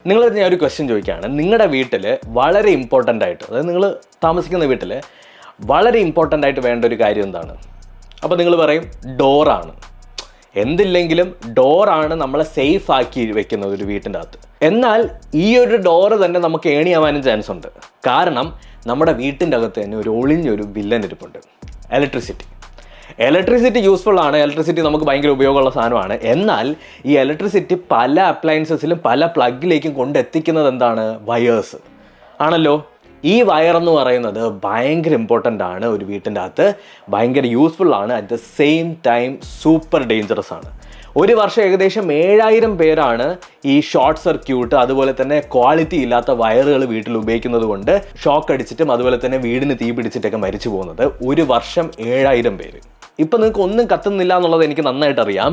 നിങ്ങൾ ഞാൻ ഒരു ക്വസ്റ്റ്യൻ ചോദിക്കുകയാണ്. നിങ്ങളുടെ വീട്ടിൽ വളരെ ഇമ്പോർട്ടൻ്റ് ആയിട്ട്, അതായത് നിങ്ങൾ താമസിക്കുന്ന വീട്ടിൽ വളരെ ഇമ്പോർട്ടൻ്റ് ആയിട്ട് വേണ്ട ഒരു കാര്യം എന്താണ്? അപ്പോൾ നിങ്ങൾ പറയും ഡോറാണ്. എന്തില്ലെങ്കിലും ഡോറാണ് നമ്മളെ സേഫ് ആക്കി വെക്കുന്നത് ഒരു വീട്ടിൻ്റെ അകത്ത്. എന്നാൽ ഈ ഒരു ഡോറ് തന്നെ നമുക്ക് ഏണിയാവാനും ചാൻസ് ഉണ്ട്. കാരണം നമ്മുടെ വീട്ടിൻ്റെ അകത്ത് തന്നെ ഒരു ഒളിഞ്ഞൊരു വില്ലൻ ഇരിപ്പുണ്ട്, ഇലക്ട്രിസിറ്റി. ഇലക്ട്രിസിറ്റി യൂസ്ഫുൾ ആണ്, ഇലക്ട്രിസിറ്റി നമുക്ക് ഭയങ്കര ഉപയോഗമുള്ള സാധനമാണ്. എന്നാൽ ഈ ഇലക്ട്രിസിറ്റി പല അപ്ലയൻസസിലും പല പ്ലഗിലേക്കും കൊണ്ടെത്തിക്കുന്നത് എന്താണ്? വയേഴ്സ് ആണല്ലോ. ഈ വയർ എന്ന് പറയുന്നത് ഭയങ്കര ഇമ്പോർട്ടൻ്റ് ആണ് ഒരു വീട്ടിൻ്റെ അകത്ത്, ഭയങ്കര യൂസ്ഫുൾ ആണ്, at the same time super dangerous ആണ്. ഒരു വർഷം ഏകദേശം 7000 പേരാണ് ഈ ഷോർട്ട് സർക്യൂട്ട് അതുപോലെ തന്നെ ക്വാളിറ്റി ഇല്ലാത്ത വയറുകൾ വീട്ടിൽ ഉപയോഗിക്കുന്നത് കൊണ്ട് ഷോക്ക് അടിച്ചിട്ടും അതുപോലെ തന്നെ വീടിന് തീ പിടിച്ചിട്ടൊക്കെ മരിച്ചു പോകുന്നത്. ഒരു വർഷം 7000 പേര്. ഇപ്പം നിങ്ങൾക്ക് ഒന്നും കത്തുന്നില്ല എന്നുള്ളത് എനിക്ക് നന്നായിട്ട് അറിയാം.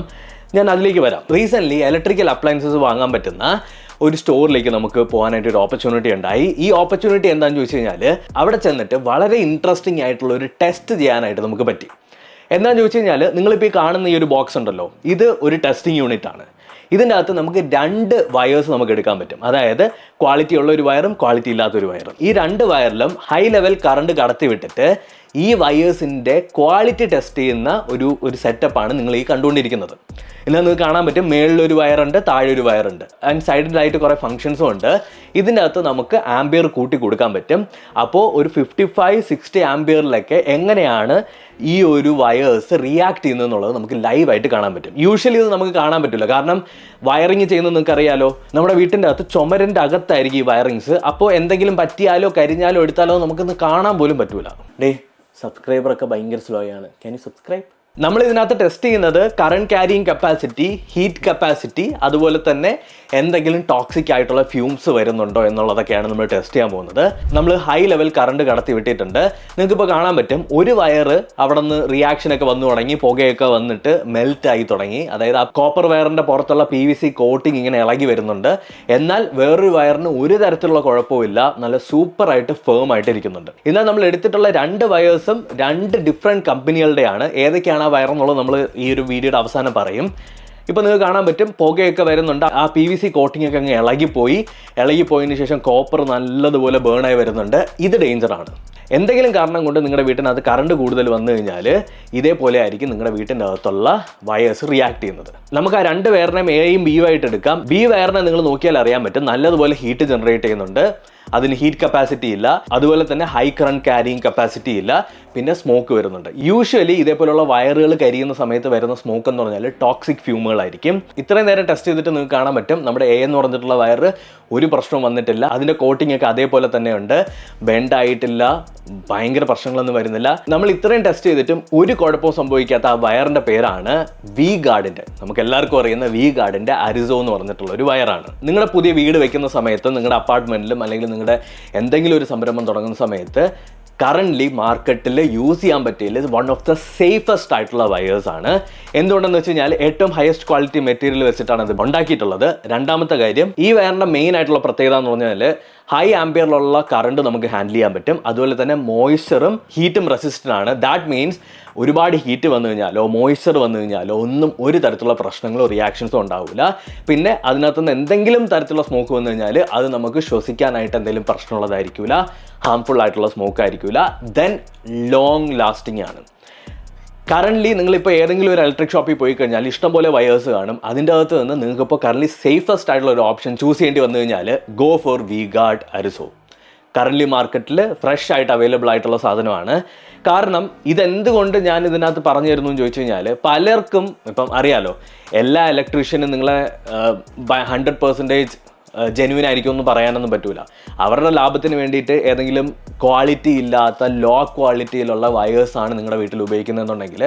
ഞാൻ അതിലേക്ക് വരാം. റീസെൻ്റ്ലി ഇലക്ട്രിക്കൽ അപ്ലയൻസസ് വാങ്ങാൻ പറ്റുന്ന ഒരു സ്റ്റോറിലേക്ക് നമുക്ക് പോകാനായിട്ട് ഒരു ഓപ്പർച്യൂണിറ്റി ഉണ്ടായി. ഈ ഓപ്പർച്യൂണിറ്റി എന്താണെന്ന് ചോദിച്ചു കഴിഞ്ഞാൽ, അവിടെ ചെന്നിട്ട് വളരെ ഇൻട്രസ്റ്റിംഗ് ആയിട്ടുള്ള ഒരു ടെസ്റ്റ് ചെയ്യാനായിട്ട് നമുക്ക് പറ്റി. എന്താണെന്ന് ചോദിച്ചു കഴിഞ്ഞാൽ, നിങ്ങളിപ്പോൾ ഈ കാണുന്ന ഈ ഒരു ബോക്സ് ഉണ്ടല്ലോ, ഇത് ഒരു ടെസ്റ്റിംഗ് യൂണിറ്റ് ആണ്. ഇതിൻ്റെ അകത്ത് നമുക്ക് 2 വയേഴ്സ് നമുക്ക് എടുക്കാൻ പറ്റും. അതായത് ക്വാളിറ്റി ഉള്ള ഒരു വയറും ക്വാളിറ്റി ഇല്ലാത്തൊരു വയറും. ഈ 2 വയറിലും ഹൈ ലെവൽ കറണ്ട് കടത്തി വിട്ടിട്ട് ഈ വയേഴ്സിൻ്റെ ക്വാളിറ്റി ടെസ്റ്റ് ചെയ്യുന്ന ഒരു സെറ്റപ്പാണ് നിങ്ങൾ ഈ കണ്ടുകൊണ്ടിരിക്കുന്നത്. എന്നാൽ നിങ്ങൾക്ക് കാണാൻ പറ്റും, മേളിലൊരു വയറുണ്ട്, താഴെ ഒരു വയറുണ്ട്, ആൻഡ് സൈഡിലായിട്ട് കുറേ ഫംഗ്ഷൻസും ഉണ്ട്. ഇതിൻ്റെ അകത്ത് നമുക്ക് ആംബിയർ കൂട്ടി കൊടുക്കാൻ പറ്റും. അപ്പോൾ ഒരു 55-60 ആംബിയറിലൊക്കെ എങ്ങനെയാണ് ഈ ഒരു വയേഴ്സ് റിയാക്ട് ചെയ്യുന്നത് എന്നുള്ളത് നമുക്ക് ലൈവായിട്ട് കാണാൻ പറ്റും. യൂഷ്വലി ഇത് നമുക്ക് കാണാൻ പറ്റില്ല, കാരണം വയറിങ് ചെയ്യുന്നത് നിങ്ങൾക്ക് അറിയാലോ, നമ്മുടെ വീട്ടിൻ്റെ അകത്ത് ചുമരിൻ്റെ അകത്തായിരിക്കും ഈ വയറിങ്സ്. അപ്പോൾ എന്തെങ്കിലും പറ്റിയാലോ കരിഞ്ഞാലോ എടുത്താലോ നമുക്കൊന്ന് കാണാൻ പോലും പറ്റൂല. സബ്സ്ക്രൈബറൊക്കെ ഭയങ്കര സ്ലോ ആണ്. Can you subscribe? നമ്മൾ ഇതിനകത്ത് ടെസ്റ്റ് ചെയ്യുന്നത് current carrying capacity, heat capacity, അതുപോലെ തന്നെ എന്തെങ്കിലും ടോക്സിക് ആയിട്ടുള്ള ഫ്യൂംസ് വരുന്നുണ്ടോ എന്നുള്ളതൊക്കെയാണ് നമ്മൾ ടെസ്റ്റ് ചെയ്യാൻ പോകുന്നത്. നമ്മൾ ഹൈ ലെവൽ കറണ്ട് കടത്തി വിട്ടിട്ടുണ്ട്. നിങ്ങൾക്കിപ്പോൾ കാണാൻ പറ്റും, ഒരു വയറ് അവിടെ നിന്ന് റിയാക്ഷനൊക്കെ വന്നു തുടങ്ങി, പുകയൊക്കെ വന്നിട്ട് മെൽറ്റ് ആയി തുടങ്ങി. അതായത് ആ കോപ്പർ വയറിൻ്റെ പുറത്തുള്ള PVC കോട്ടിങ് ഇങ്ങനെ ഇളകി വരുന്നുണ്ട്. എന്നാൽ വേറൊരു വയറിന് ഒരു തരത്തിലുള്ള കുഴപ്പമില്ല, നല്ല സൂപ്പറായിട്ട് ഫേം ആയിട്ട് ഇരിക്കുന്നുണ്ട്. എന്നാൽ നമ്മൾ എടുത്തിട്ടുള്ള 2 വയേഴ്സും 2 ഡിഫറെൻറ്റ് കമ്പനികളുടെയാണ്. ഏതൊക്കെയാണ് ആ വയർ എന്നുള്ളത് നമ്മൾ ഈ ഒരു വീഡിയോയുടെ അവസാനം പറയും. ഇപ്പോൾ നിങ്ങൾക്ക് കാണാൻ പറ്റും, പുകയൊക്കെ വരുന്നുണ്ട്. ആ PVC കോട്ടിംഗ് ഒക്കെ അങ്ങ് ഇളകിപ്പോയതിന് ശേഷം കോപ്പർ നല്ലതുപോലെ ബേണായി വരുന്നുണ്ട്. ഇത് ഡേഞ്ചറാണ്. എന്തെങ്കിലും കാരണം കൊണ്ട് നിങ്ങളുടെ വീട്ടിനകത്ത് കറണ്ട് കൂടുതൽ വന്നു കഴിഞ്ഞാൽ ഇതേപോലെ ആയിരിക്കും നിങ്ങളുടെ വീട്ടിൻ്റെ അകത്തുള്ള വയേഴ്സ് റിയാക്ട് ചെയ്യുന്നത്. നമുക്ക് ആ 2 വയറിനെയും Aയും Bയും ആയിട്ട് എടുക്കാം. B വയറിനെ നിങ്ങൾ നോക്കിയാൽ അറിയാൻ പറ്റും, നല്ലതുപോലെ ഹീറ്റ് ജനറേറ്റ് ചെയ്യുന്നുണ്ട്. അതിന് ഹീറ്റ് കപ്പാസിറ്റി ഇല്ല, അതുപോലെ തന്നെ ഹൈ കറണ്ട് ക്യാരിയിങ് കപ്പാസിറ്റി ഇല്ല, പിന്നെ സ്മോക്ക് വരുന്നുണ്ട്. യൂഷ്വലി ഇതേപോലുള്ള വയറുകൾ കരിയുന്ന സമയത്ത് വരുന്ന സ്മോക്ക് എന്ന് പറഞ്ഞാൽ ടോക്സിക് ഫ്യൂമുകളായിരിക്കും. ഇത്രയും നേരം ടെസ്റ്റ് ചെയ്തിട്ട് നിങ്ങൾക്ക് കാണാൻ പറ്റും, നമ്മുടെ A എന്ന് പറഞ്ഞിട്ടുള്ള വയർ ഒരു പ്രശ്നവും വന്നിട്ടില്ല. അതിൻ്റെ കോട്ടിംഗ് ഒക്കെ അതേപോലെ തന്നെ ഉണ്ട്, ബെൻഡ് ആയിട്ടില്ല, ഭയങ്കര പ്രശ്നങ്ങളൊന്നും വരുന്നില്ല. നമ്മൾ ഇത്രയും ടെസ്റ്റ് ചെയ്തിട്ടും ഒരു കുഴപ്പവും സംഭവിക്കാത്ത ആ വയറിൻ്റെ പേരാണ് V-Guardൻ്റെ, നമുക്ക് എല്ലാവർക്കും അറിയുന്ന V-Guardൻ്റെ Arizo എന്ന് പറഞ്ഞിട്ടുള്ള ഒരു വയറാണ്. നിങ്ങളുടെ പുതിയ വീട് വെക്കുന്ന സമയത്ത്, നിങ്ങളുടെ അപ്പാർട്ട്മെൻറ്റിലും അല്ലെങ്കിൽ നിങ്ങളുടെ എന്തെങ്കിലും ഒരു സംരംഭം തുടങ്ങുന്ന സമയത്ത് കറൻ്റ്ലി മാർക്കറ്റിൽ യൂസ് ചെയ്യാൻ പറ്റിയില്ല വൺ ഓഫ് ദ സേഫസ്റ്റ് ആയിട്ടുള്ള വയേഴ്സ് ആണ്. എന്തുകൊണ്ടെന്ന് വെച്ച് കഴിഞ്ഞാൽ ഏറ്റവും ഹയസ്റ്റ് ക്വാളിറ്റി മെറ്റീരിയൽ വെച്ചിട്ടാണ് ഇത് ഉണ്ടാക്കിയിട്ടുള്ളത്. രണ്ടാമത്തെ കാര്യം, ഈ വയറിൻ്റെ മെയിൻ ആയിട്ടുള്ള പ്രത്യേകത എന്ന് പറഞ്ഞാൽ ഹൈ ആംബിയറിലുള്ള കറണ്ട് നമുക്ക് ഹാൻഡിൽ ചെയ്യാൻ പറ്റും. അതുപോലെ തന്നെ മോയ്സ്ചറും ഹീറ്റും റെസിസ്റ്റൻ്റ് ആണ്. ദാറ്റ് മീൻസ് ഒരുപാട് ഹീറ്റ് വന്നു കഴിഞ്ഞാലോ മോയ്സ്ചർ വന്നു കഴിഞ്ഞാലോ ഒന്നും ഒരു തരത്തിലുള്ള പ്രശ്നങ്ങളോ റിയാക്ഷൻസോ ഉണ്ടാവില്ല. പിന്നെ അതിനകത്തുനിന്ന് എന്തെങ്കിലും തരത്തിലുള്ള സ്മോക്ക് വന്നു കഴിഞ്ഞാൽ അത് നമുക്ക് ശ്വസിക്കാനായിട്ട് എന്തെങ്കിലും പ്രശ്നമുള്ളതായിരിക്കില്ല, ഹാംഫുൾ ആയിട്ടുള്ള സ്മോക്ക് ആയിരിക്കില്ല. ദെൻ ലോങ് ലാസ്റ്റിംഗ് ആണ്. കറൻ്റ്ലി നിങ്ങളിപ്പോൾ ഏതെങ്കിലും ഒരു ഇലക്ട്രിക് ഷോപ്പിൽ പോയി കഴിഞ്ഞാൽ ഇഷ്ടംപോലെ വയേഴ്സ് കാണും. അതിൻ്റെ അകത്ത് നിന്ന് നിങ്ങൾക്കിപ്പോൾ കറൻ്റ്ലി സേഫസ്റ്റ് ആയിട്ടുള്ള ഒരു ഓപ്ഷൻ ചൂസ് ചെയ്യേണ്ടി വന്നു കഴിഞ്ഞാൽ go for V-Guard Arizo. Currently മാർക്കറ്റിൽ ഫ്രഷ് ആയിട്ട് അവൈലബിൾ ആയിട്ടുള്ള സാധനമാണ്. കാരണം ഇതെന്തുകൊണ്ട് ഞാൻ ഇതിനകത്ത് പറഞ്ഞു തരുന്നു എന്ന് ചോദിച്ചു കഴിഞ്ഞാൽ, പലർക്കും ഇപ്പം അറിയാലോ, എല്ലാ ഇലക്ട്രീഷ്യനും നിങ്ങളെ 100% ജെന്യൂൻ ആയിരിക്കും എന്ന് പറയാനൊന്നും പറ്റൂല. അവരുടെ ലാഭത്തിന് വേണ്ടിയിട്ട് ഏതെങ്കിലും ക്വാളിറ്റി ഇല്ലാത്ത ലോ ക്വാളിറ്റിയിലുള്ള വയേഴ്സാണ് നിങ്ങളുടെ വീട്ടിൽ ഉപയോഗിക്കുന്നതെന്നുണ്ടെങ്കിൽ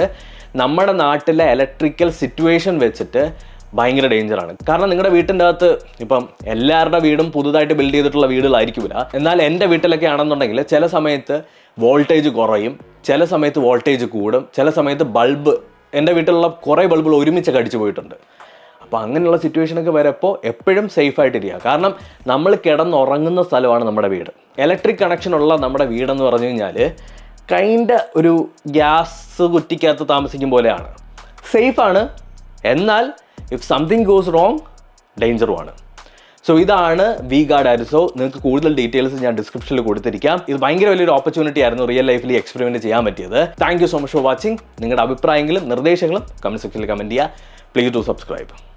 നമ്മുടെ നാട്ടിലെ ഇലക്ട്രിക്കൽ സിറ്റുവേഷൻ വെച്ചിട്ട് ഭയങ്കര ഡേഞ്ചറാണ്. കാരണം നിങ്ങളുടെ വീട്ടിൻ്റെ അകത്ത് ഇപ്പം എല്ലാവരുടെ വീടും പുതുതായിട്ട് ബിൽഡ് ചെയ്തിട്ടുള്ള വീടുകളായിരിക്കില്ല. എന്നാൽ എൻ്റെ വീട്ടിലൊക്കെ ആണെന്നുണ്ടെങ്കിൽ ചില സമയത്ത് വോൾട്ടേജ് കുറയും, ചില സമയത്ത് വോൾട്ടേജ് കൂടും, ചില സമയത്ത് ബൾബ്, എൻ്റെ വീട്ടിലുള്ള കുറേ ബൾബുകൾ ഒരുമിച്ചൊക്കെ അടിച്ചു പോയിട്ടുണ്ട്. അപ്പോൾ അങ്ങനെയുള്ള സിറ്റുവേഷനൊക്കെ വരപ്പോൾ എപ്പോഴും സേഫായിട്ടിരിക്കുക. കാരണം നമ്മൾ കിടന്നുറങ്ങുന്ന സ്ഥലമാണ് നമ്മുടെ വീട്. ഇലക്ട്രിക് കണക്ഷനുള്ള നമ്മുടെ വീടെന്ന് പറഞ്ഞു കഴിഞ്ഞാൽ ഒരു ഗ്യാസ് കുറ്റിക്കകത്ത് താമസിക്കും പോലെയാണ്. സേഫാണ്, എന്നാൽ ഇഫ് സംതിങ് ഗോസ് റോങ് ഡേഞ്ചറുമാണ്. സോ ഇതാണ് V-Guard Arizo. നിങ്ങൾക്ക് കൂടുതൽ ഡീറ്റെയിൽസ് ഞാൻ ഡിസ്ക്രിപ്ഷനിൽ കൊടുത്തിരിക്കാം. ഇത് ഭയങ്കര വലിയൊരു ഓപ്പർച്യൂണിറ്റി ആയിരുന്നു റിയൽ ലൈഫിൽ എക്സ്പെരിമെന്റ് ചെയ്യാൻ പറ്റിയത്. Thank you so much for watching. നിങ്ങളുടെ അഭിപ്രായങ്ങളും നിർദ്ദേശങ്ങളും കമന്റ് സെക്ഷനിൽ കമന്റ് ചെയ്യുക. Please do subscribe.